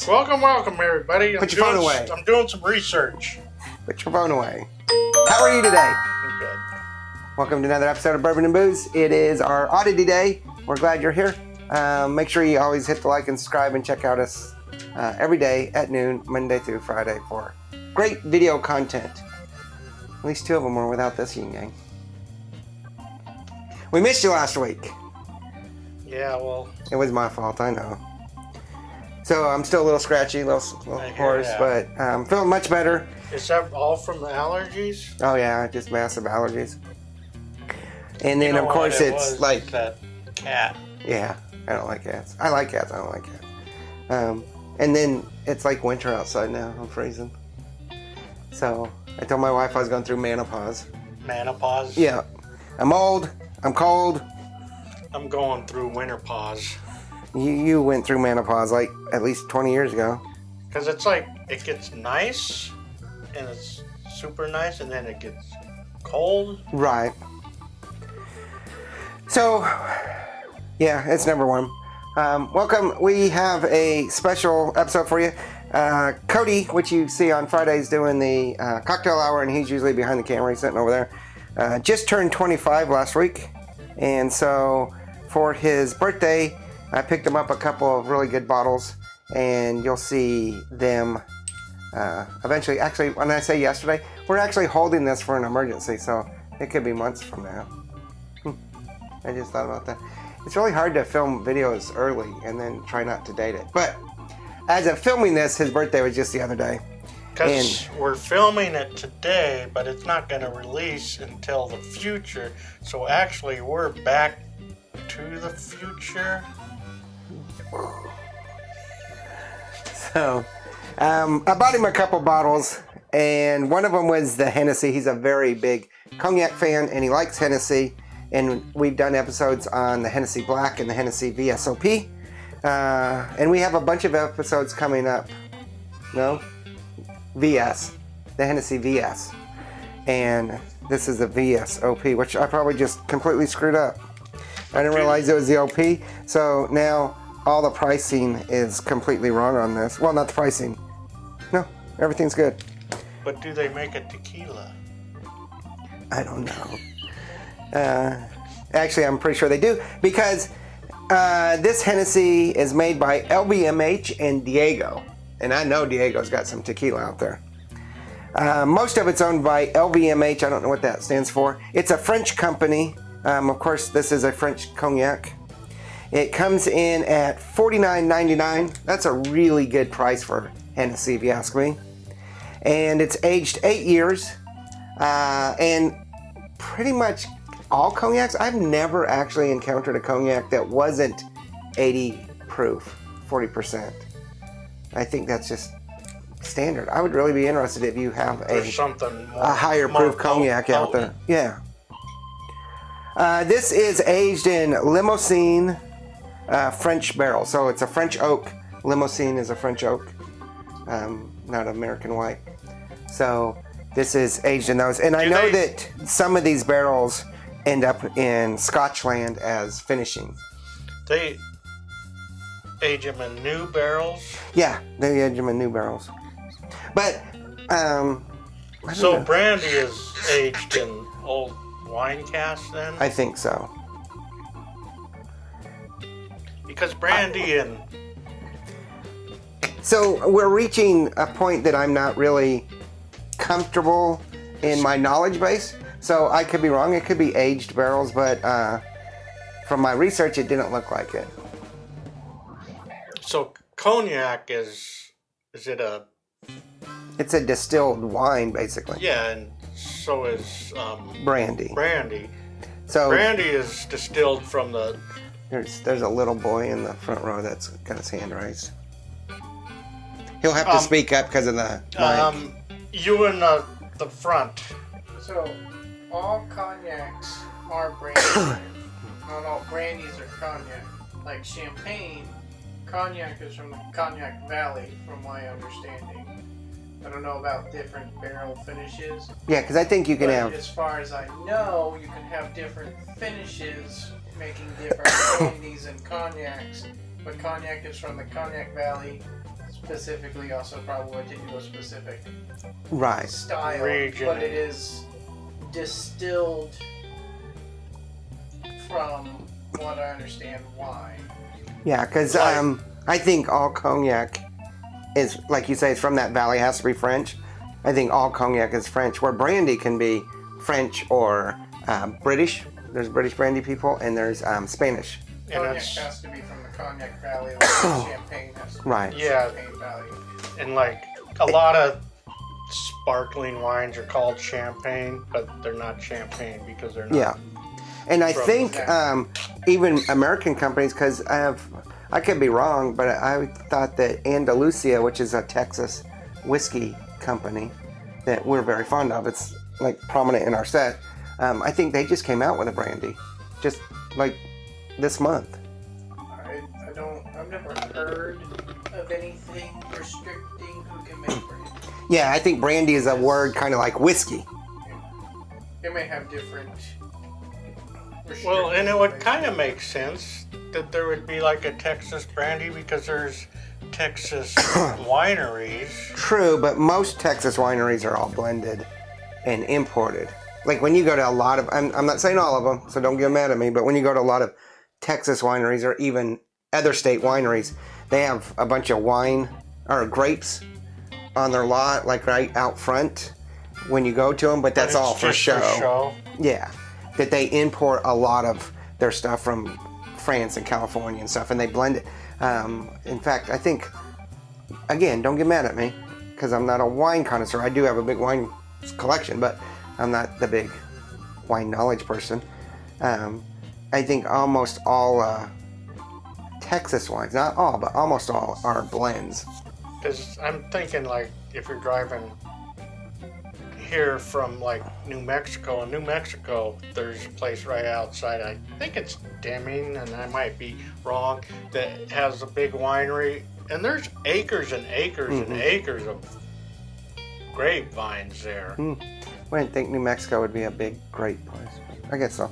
Welcome, everybody. Put your phone away. I'm doing some research. Put your phone away. How are you today? I'm good. Welcome to another episode of Bourbon and Booze. It is our oddity day. We're glad you're here. Make sure you always hit the like and subscribe and check out us every day at noon, Monday through Friday, for great video content. At least 2 of them were without this yin yang. We missed you last week. Yeah, well. It was my fault, I know. So I'm still a little scratchy, a little hoarse, but I'm feeling much better. Is that all from the allergies? Oh yeah, just massive allergies. And then, You know of course, what it's was? like... That cat. Yeah, I don't like cats. I like cats, I don't like cats. And then it's like winter outside now. I'm freezing. So I told my wife I was going through menopause. Menopause? Yeah. I'm old. I'm cold. I'm going through winter pause. You went through menopause like at least 20 years ago. Because it's like, it gets nice, and it's super nice, and then it gets cold. Right. So, yeah, it's number one. Welcome. We have a special episode for you. Cody, which you see on Fridays doing the cocktail hour, and he's usually behind the camera. He's sitting over there. Just turned 25 last week. And so for his birthday, I picked him up a couple of really good bottles. And you'll see them eventually. Actually, when I say yesterday, we're actually holding this for an emergency. So it could be months from now. I just thought about that. It's really hard to film videos early and then try not to date it. But as of filming this, his birthday was just the other day. Because we're filming it today, but it's not going to release until the future. So actually, we're back to the future. So, I bought him a couple bottles, and one of them was the Hennessy. He's a very big Cognac fan, and he likes Hennessy. And we've done episodes on the Hennessy Black and the Hennessy VSOP. And we have a bunch of episodes coming up. No? VS. The Hennessy VS. And this is the VSOP, which I probably just completely screwed up. I didn't realize it was the OP. So now all the pricing is completely wrong on this. Well, not the pricing. No, everything's good. But do they make a tequila? I don't know. Actually, I'm pretty sure they do, because this Hennessy is made by LVMH and Diego, and I know Diego's got some tequila out there. Most of it's owned by LVMH. I don't know what that stands for. It's a French company. Of course, this is a French cognac. It comes in at $49.99. That's a really good price for Hennessy, if you ask me. And it's aged 8 years, and pretty much all cognacs. I've never actually encountered a cognac that wasn't 80 proof, 40%. I think that's just standard. I would really be interested if you have a higher proof cognac out there. Yeah. This is aged in Limousin French barrel. So it's a French oak. Limousin is a French oak, not American white. So this is aged in those. And I know that some of these barrels end up in Scotchland as finishing. They age them in new barrels? Yeah, they age them in new barrels. But, so brandy is aged in old wine casks then? I think so. Because brandy and... So we're reaching a point that I'm not really comfortable in my knowledge base. So I could be wrong. It could be aged barrels, but from my research, it didn't look like it. So cognac is it a... It's a distilled wine, basically. Yeah, and so is... brandy. Brandy. So brandy is distilled from the... There's a little boy in the front row that's got his hand raised. He'll have to speak up because of the mic. You in the front. So, all cognacs are brandy. Not all brandies are cognac. Like champagne, cognac is from the Cognac Valley, from my understanding. I don't know about different barrel finishes. Yeah, because I think you can have... As far as I know, you can have different finishes making different brandies and cognacs. But cognac is from the Cognac Valley. As specifically also probably to do a specific Right. style, Region. but it is distilled from what I understand wine. Yeah, because Right. I think all cognac is, like you say, it's from that valley, has to be French. I think all cognac is French, where brandy can be French or British. There's British brandy people, and there's Spanish. And Cognac it's, has to be from the Cognac Valley, like Champagne has to be Right. from the Yeah. Champagne Valley. and like a lot of sparkling wines are called champagne, but they're not champagne because they're not. Yeah. And I From think that. even American companies, because I could be wrong, but I thought that Andalusia, which is a Texas whiskey company that we're very fond of, it's like prominent in our set. I think they just came out with a brandy, just like this month. I've never heard of anything restricting who can make brandy. Yeah, I think brandy is a word kind of like whiskey. It may have different Well, and it would restrictions. kind of make sense that there would be like a Texas brandy because there's Texas wineries. True, but most Texas wineries are all blended and imported. Like when you go to a lot of, I'm not saying all of them, so don't get mad at me, but when you go to a lot of Texas wineries or even other state wineries, they have a bunch of wine or grapes on their lot, like right out front when you go to them, but that's It's all for just show. Yeah, that they import a lot of their stuff from France and California and stuff, and they blend it. In fact, I think, again, don't get mad at me, because I'm not a wine connoisseur. I do have a big wine collection, but I'm not the big wine knowledge person. I think almost all Texas wines, not all, but almost all, are blends. Because I'm thinking like if you're driving here from like New Mexico, in New Mexico, there's a place right outside. I think it's Deming, and I might be wrong. That has a big winery, and there's acres and acres and acres of grapevines there. I didn't think New Mexico would be a big, great place, but I guess so.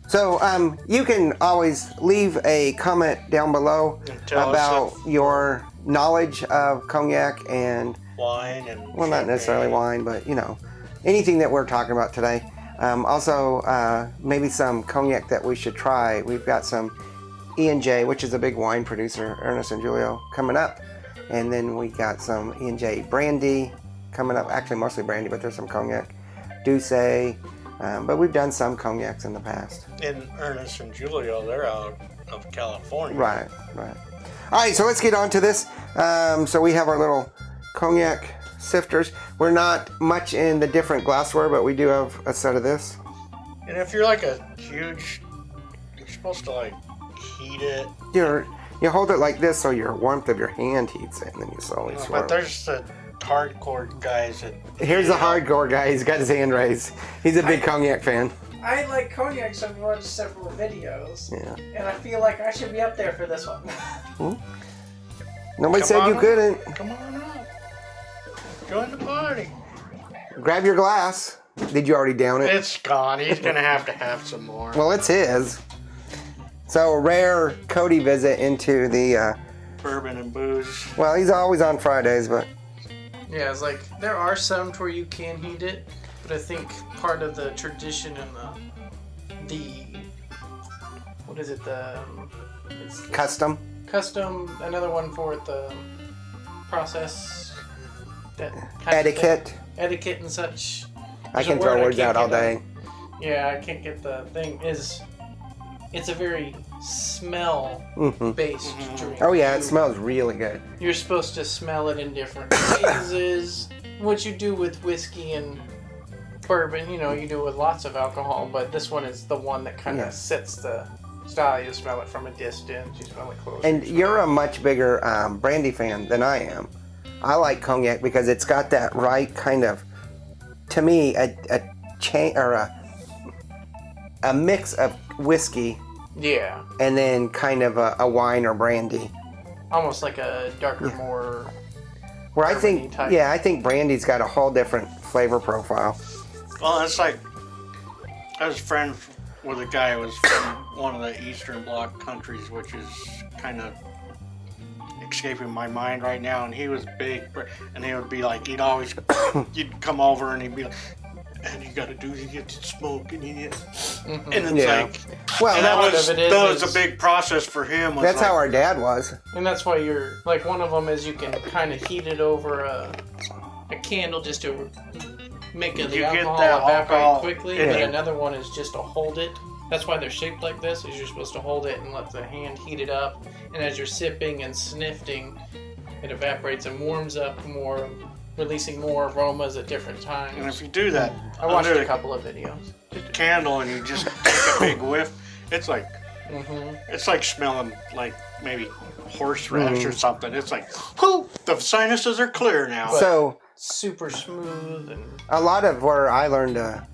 So you can always leave a comment down below And tell us about if- your knowledge of cognac and, Wine and well, not necessarily champagne. wine, but you know, anything that we're talking about today. Also, maybe some cognac that we should try. We've got some E&J, which is a big wine producer, Ernest and Julio, coming up. And then we got some E&J brandy coming up. Actually, mostly brandy, but there's some cognac. Douce. But we've done some cognacs in the past. And Ernest and Julio, they're out of California. Right. All right, so let's get on to this. So we have our little cognac sifters. We're not much in the different glassware, but we do have a set of this. And if you're like a huge, you're supposed to like heat it. You hold it like this so your warmth of your hand heats it, and then you slowly swirl. But there's the hardcore guys that. Here's the hardcore guy. He's got his hand raised. He's a big cognac fan. I like cognac, so I've watched several videos, Yeah. and I feel like I should be up there for this one. Nobody Come said on you up. couldn't. Come on up. Join the party. Grab your glass. Did you already down it? It's gone. He's gonna have some more. Well, it's his. So a rare Cody visit into the. Bourbon and booze. Well, he's always on Fridays, but Yeah, it's like there are some where you can heat it, but I think part of the tradition and the what is it, it's custom. custom, another one for it, the process, that kind of Etiquette. thing. Etiquette and such. I There's a can throw word I words can't out all get day. Yeah, I can't get the thing. It's a very smell-based drink. Oh yeah, it smells really good. You're supposed to smell it in different phases. What you do with whiskey and bourbon, you do with lots of alcohol, but this one is the one that kind of Yeah. sets the style. You smell it from a distance, you smell it close. And you're a much bigger brandy fan than I am. I like cognac because it's got that right kind of, to me, a chain or a mix of whiskey Yeah, and then kind of a wine or brandy. almost like a darker, more... Where I Bourbon-y think, type. I think brandy's got a whole different flavor profile. Well, it's like I was friends with a guy who was from one of the Eastern Bloc countries, which is kind of escaping my mind right now. And he was big, and he would be like, you'd come over and he'd be like, and you gotta do is you get to smoke and you get, and it's like, well, and that was a big process for him. That's how our dad was. And that's why you're like, one of them is you can kind of heat it over a candle just to make the alcohol evaporate quickly, but another one is just to hold it. That's why they're shaped like this, is you're supposed to hold it and let the hand heat it up, and as you're sipping and sniffing, it evaporates and warms up more, releasing more aromas at different times. And if you do that, I watched a couple of videos. Candle, and you just take a big whiff, it's like it's like smelling like maybe horseradish or something. It's like, whoo, the sinuses are clear now. So super smooth, and a lot of where I learned to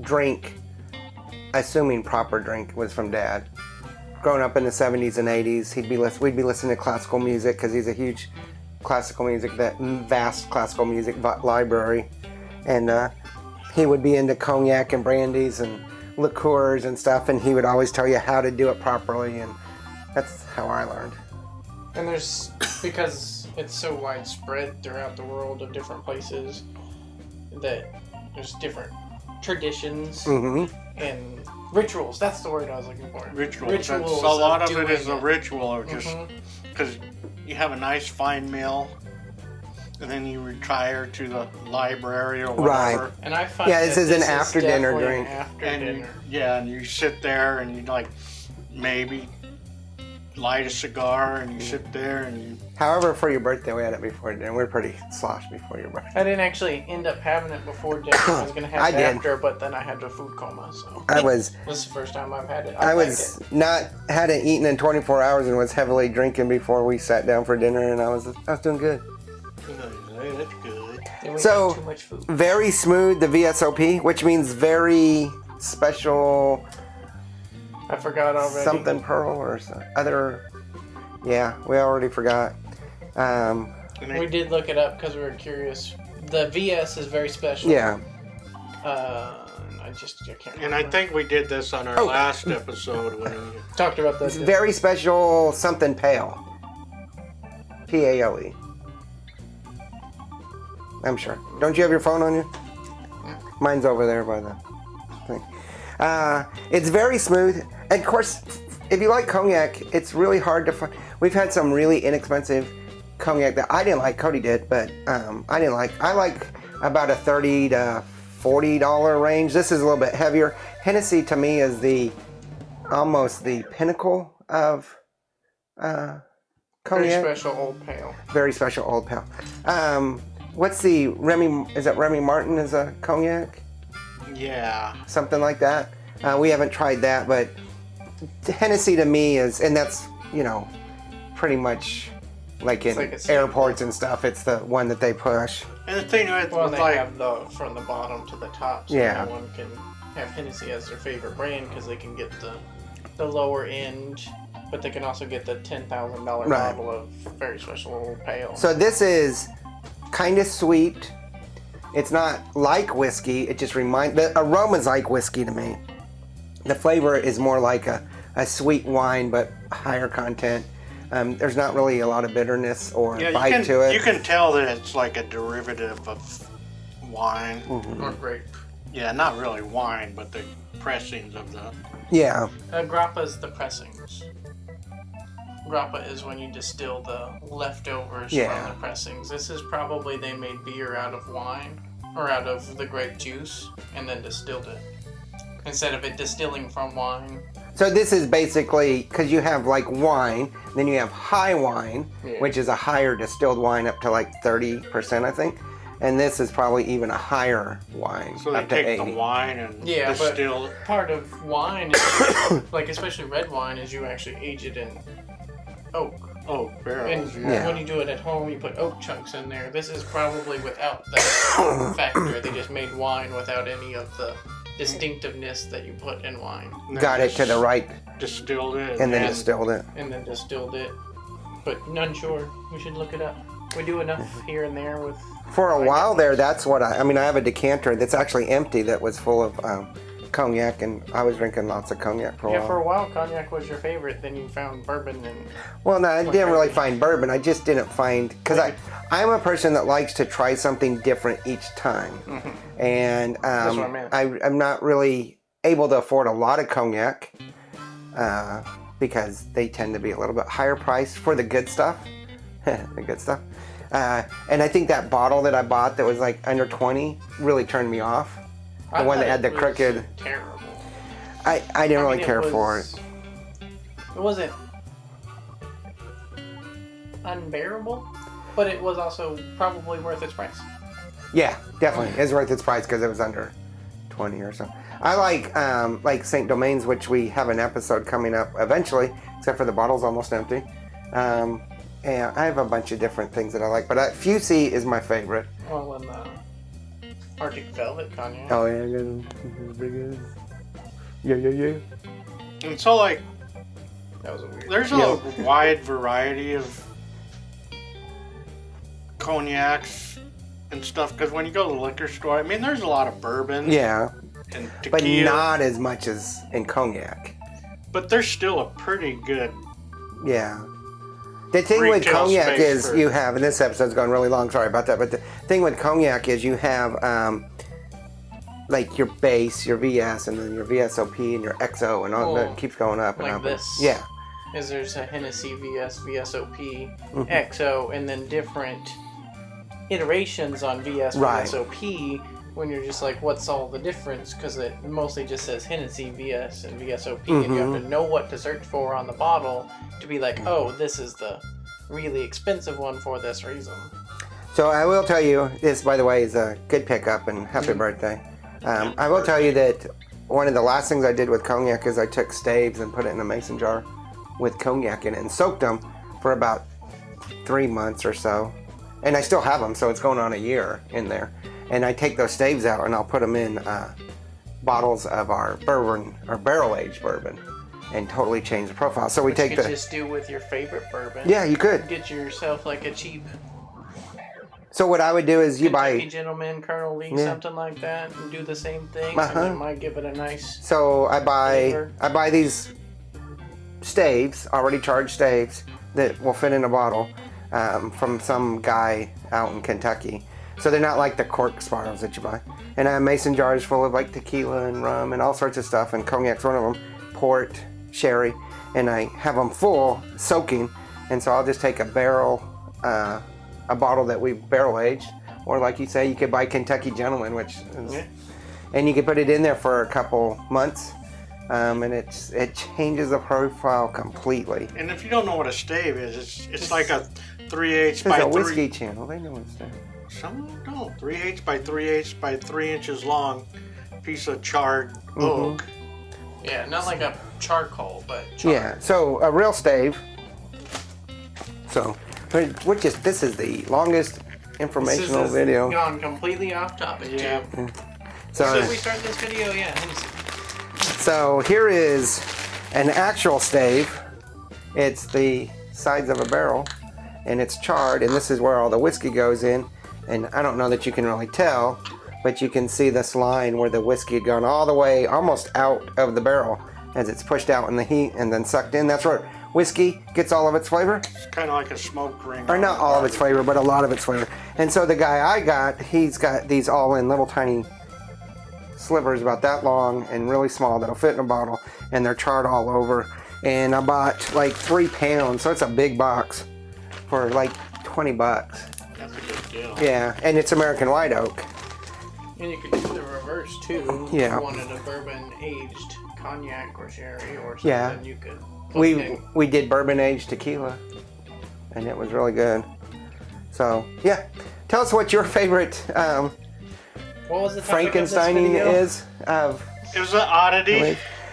drink, assuming proper drink, was from Dad. Growing up in the 70s and 80s, we'd be listening to classical music because he's a huge classical music, that vast classical music library, and he would be into cognac and brandies and liqueurs and stuff, and he would always tell you how to do it properly, and that's how I learned. And there's, because it's so widespread throughout the world of different places, that there's different traditions and rituals. That's the word I was looking for. Rituals. A lot of it is a ritual, or just because you have a nice fine meal, and then you retire to the library or whatever. Right. And I find this is an after dinner drink. And you sit there and you like maybe light a cigar and you sit there and you. However, for your birthday, we had it before dinner. We're pretty sloshed before your birthday. I didn't actually end up having it before dinner. I was gonna have it after, but then I had a food coma. So this is the first time I've had it. Hadn't eaten in 24 hours and was heavily drinking before we sat down for dinner, and I was doing good. That's good. So too much food. Very smooth, the VSOP, which means very special. I forgot already. Something pearl or other. Yeah, we already forgot. We did look it up because we were curious. The VS is very special. Yeah. I can't remember. And I think we did this on our last episode when we talked about this. Very special something pale. PALE. I'm sure. Don't you have your phone on you? Yeah. Mine's over there by the thing. It's very smooth. And of course, if you like cognac, it's really hard to find. We've had some really inexpensive cognac that I didn't like. Cody did, but I didn't like. I like about a $30 to $40 range. This is a little bit heavier. Hennessy to me is almost the pinnacle of cognac. Very special old pale. Very special old pale. What's the Remy? Is that Remy Martin is a cognac? Yeah. Something like that. We haven't tried that, but Hennessy to me is, and that's, pretty much like in airports and stuff, it's the one that they push. And the thing with they have from the bottom to the top, so yeah. Everyone can have Hennessy as their favorite brand because they can get the lower end, but they can also get the $10,000 bottle of very special old pale. So this is kind of sweet. It's not like whiskey. It just the aroma's like whiskey to me. The flavor is more like a sweet wine, but higher content. There's not really a lot of bitterness or bite to it. You can tell that it's like a derivative of wine. Or grape. Yeah, not really wine, but the pressings of the... Yeah. Grappa is the pressings. Grappa is when you distill the leftovers from the pressings. This is probably they made beer out of wine, or out of the grape juice, and then distilled it. Instead of it distilling from wine. So this is basically, because you have like wine, then you have high wine, which is a higher distilled wine up to like 30%, I think. And this is probably even a higher wine. So they take the wine and distill. But part of wine, is, like especially red wine, is you actually age it in oak. Oak barrels. And when you do it at home, you put oak chunks in there. This is probably without that factor. They just made wine without any of the distinctiveness that you put in wine. Got it to the right. Distilled it. And then distilled it. And then distilled it. But none sure. We should look it up. We do enough here and there with... For a while there, that's what I have a decanter that's actually empty that was full of cognac, and I was drinking lots of cognac for a Yeah, while. for a while, cognac was your favorite. Then you found bourbon and Well, no, I What didn't really kind? find bourbon. I just didn't find, because I'm a person that likes to try something different each time. And That's what I meant. I'm not really able to afford a lot of cognac because they tend to be a little bit higher priced for the good stuff. The good stuff. And I think that bottle that I bought that was like under 20 really turned me off. The one that had the crooked. Terrible. I didn't really mean, care for it. It wasn't unbearable, but it was also probably worth its price. Yeah, definitely. It's worth its price because it was under 20 or so. I like St. Domains, which we have an episode coming up eventually, except for the bottle's almost empty. And I have a bunch of different things that I like, but Fusey is my favorite. Well, and Arctic Velvet Cognac. Oh, yeah, good. Pretty good. Yeah. And so, like, That was a weird. there's a wide variety of cognacs and stuff. Because when you go to the liquor store, I mean, there's a lot of bourbon Yeah, and but tequila. not as much as in cognac. But there's still a pretty good. Yeah. The thing with Retail cognac space is for- you have, and this episode's gone really long, sorry about that, but the thing with cognac is you have like your base, your VS, and then your VSOP and your XO, and all that keeps going up and like up. this. Yeah. Is there's a Hennessy VSOP, Mm-hmm. XO, and then different iterations on Right. VSOP. When you're just like, what's all the difference? Because it mostly just says Hennessy VS and VSOP, and you have Mm-hmm. to know what to search for on the bottle to be like, oh, this is the really expensive one for this reason. So I will tell you, this, by the way, is a good pickup, and happy birthday. I will tell you that one of the last things I did with cognac is I took staves and put it in a mason jar with cognac in it and soaked them for about 3 months or so. And I still have them, so it's going on a year in there. And I take those staves out and I'll put them in bottles of our bourbon, or barrel-aged bourbon, and totally change the profile. So we You take could the... just do with your favorite bourbon. Yeah, you could. Get yourself like a cheap So what I would do is you Kentucky buy... Gentleman, Colonel Lee, Yeah. something like that, and do the same thing. Uh-huh. And it might give it a nice. So I Flavor. buy these staves, already charged staves, that will fit in a bottle from some guy out in Kentucky. So they're not like the cork bottles that you buy. And I have mason jars full of like tequila and rum and all sorts of stuff, and cognac's one of them, port, sherry, and I have them full, soaking. And so I'll just take a barrel, a bottle that we've barrel aged, or like you say, you could buy Kentucky Gentleman, which is, Yeah. and you can put it in there for a couple months, and it changes the profile completely. And if you don't know what a stave is, it's like a 3/8 There's by a 3. whiskey channel. They know what's there. Some don't. 3/8 by 3/8 by 3 inches long piece of charred Mm-hmm. oak. Yeah, not like a charcoal, but char. Yeah. So a real stave. So this is the longest informational This is video. gone completely off topic. Yeah. Too. So Should we start this video? Yeah. So here is an actual stave. It's the size of a barrel, and it's charred, and this is where all the whiskey goes in. And I don't know that you can really tell, but you can see this line where the whiskey had gone all the way almost out of the barrel as it's pushed out in the heat and then sucked in. That's where whiskey gets all of its flavor. It's kind of like a smoke ring. Or on not the all of its barbecue. flavor, but a lot of its flavor. And so the guy I got, he's got these all in little tiny slivers about that long and really small that'll fit in a bottle, and they're charred all over. And I bought like 3 pounds, so it's a big box for like $20. That's a good deal. Yeah, and it's American white oak. And you could do the reverse too. Yeah. If you wanted a bourbon aged cognac or sherry or something, Yeah. you could. Put it in. We did bourbon aged tequila, and it was really good. So yeah, tell us what your favorite What was the topic of this Frankensteining video? is of. It was an oddity. Yeah,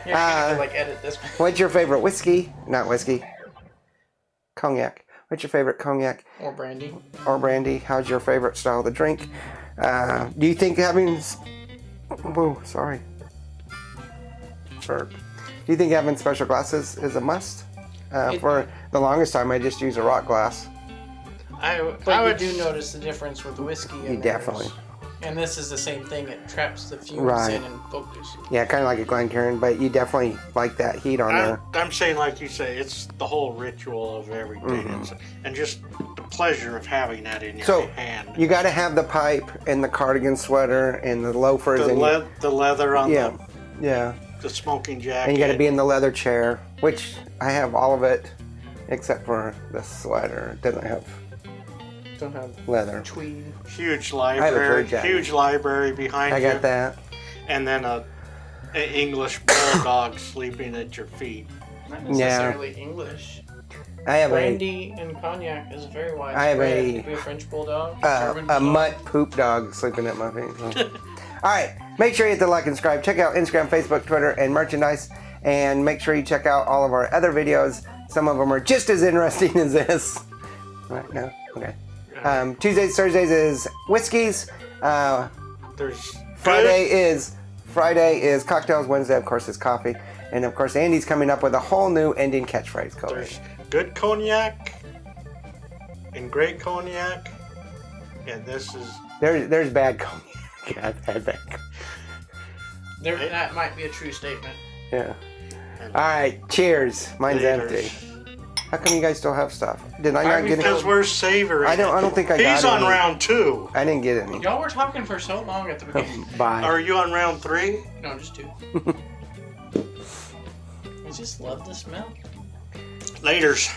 you're gonna have to Uh, like edit this. What's your favorite whiskey? Not whiskey. Cognac. What's your favorite cognac Or brandy. or brandy? How's your favorite style to drink? Do you think having... Oh, sorry. Burp. Do you think having special glasses is a must? For the longest time, I just use a rock glass. I But would you do notice the difference with whiskey. You And definitely. And this is the same thing. It traps the fumes Right. in and focuses. Yeah, kind of like a Glencairn, but you definitely like that heat on there. I'm saying, like you say, it's the whole ritual of everything, and just the pleasure of having that in your hand. You got to have the pipe and the cardigan sweater and the loafers The leather on yeah, the smoking jacket. and you got to be in the leather chair, which I have all of it except for the sweater. It doesn't have leather. Tweed. Huge have a library. tweed jacket. Huge library behind you. I got that. And then an English bulldog sleeping at your feet. Not necessarily English. I have Brandy and cognac is very widespread. I have It could be a French bulldog, German a bulldog. mutt poop dog sleeping at my feet. So. All right, make sure you hit the like and subscribe. Check out Instagram, Facebook, Twitter, and merchandise. And make sure you check out all of our other videos. Some of them are just as interesting as this. Right now, okay. Tuesdays, Thursdays is whiskeys. There's Friday is cocktails. Wednesday, of course, is coffee. And of course, Andy's coming up with a whole new ending catchphrase. Cody. There's good cognac and great cognac, and this is There's bad cognac. I've had bad cognac. That might be a true statement. Yeah. All right. Cheers. Mine's empty. How come you guys still have stuff? Did I not get because it? we're savoring. I don't think I got it. He's on round 2. I didn't get any. Y'all were talking for so long at the beginning. Bye. Are you on round 3? No, just 2. I just love the smell. Laters.